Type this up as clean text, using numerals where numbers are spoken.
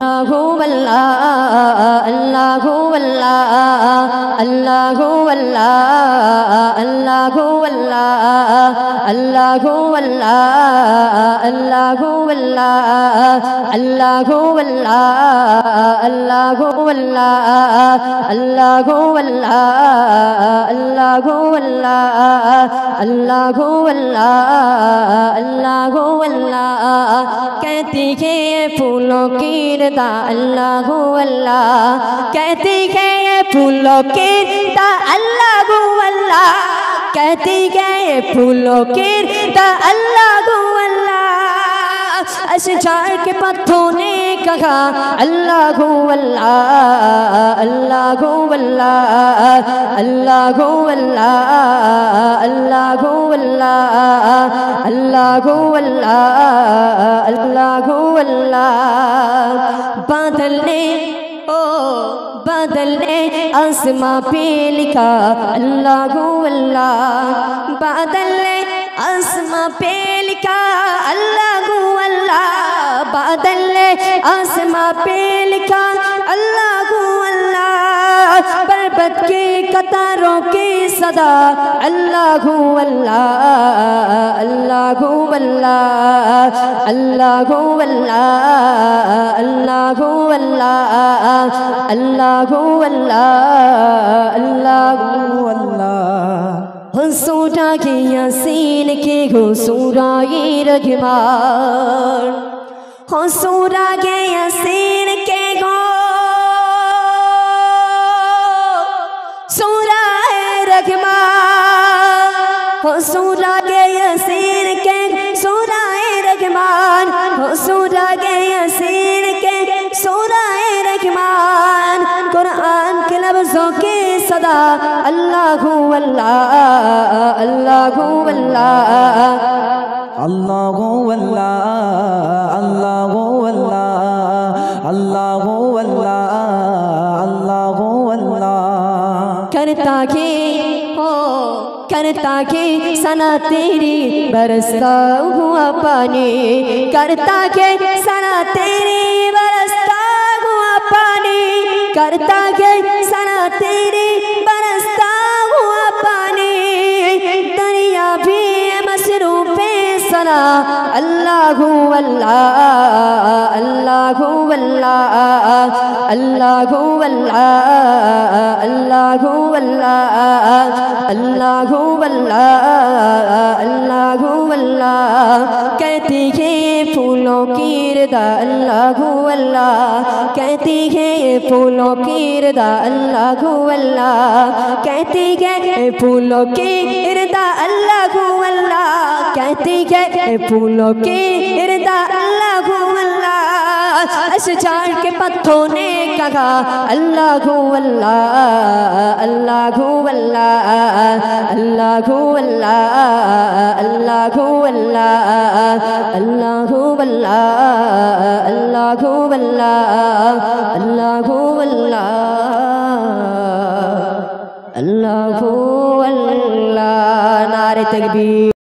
اللہ اللہ اللہ اللہ اللہ اللہ اللہ اللہ اللہ اللہ اللہ اللہ اللہ اللہ کہتی ہے یہ پھولوں کی ردا اللہ اللہ کہتی ہے یہ پھولوں کی ردا اللہ اللہ کہتی ہے یہ پھولوں کی ردا اللہ اللہ اشجار کے پتوں نے کہا اللہ اللہ اللہ اللہ اللہ اللہ اللہ اللہ اللہ بادل نے آسماں پہ لکھا اللہ اللہ بادل نے آسماں پہ لکھا اللہ اللہ بادل نے آسماں پہ لکھا اللہ اللہ بربت کے قطاروں کی صدا اللہ اللہ اللہ اللہ اللہ اللہ اللہ اللہ سورہ کے یاسین کے گو سورہ رحمان سورہ کے یاسین کے گو سورہ رحمان سورہ کے یاسین کے سورہ رحمان سورہ کے یاسین کے سورہ رحمان قرآن کے لفظوں کی صدا اللہ اللہ اللہ اللہ اللہ اللہ اللہ اللہ اللہ اللہ کرتا کہ ثنا تیری برستا ہوا پانی کرتا کہ ثنا تیری برستا ہوا پانی کرتا کہ ثنا تیری برستا ہوا پانی دریا بھی مصروف ثنا اللہ اللہ اللہ اللہ اللہ اللہ اللہ اللہ اللہ کہتی ہے یہ پھولوں کی ردا اللہ اللہ کہتی ہے یہ پھولوں کی ردا اللہ اللہ کہتی ہے یہ پھولوں کی ردا اللہ اللہ کہتی ہے یہ پھولوں کی ردا اللہ اللہ اشجار کے پتوں نے کہا اللہ اللہ اللہ اللہ اللہ اللہ اللہ اللہ اللہ اللہ اللہ اللہ نعرہ تکبیر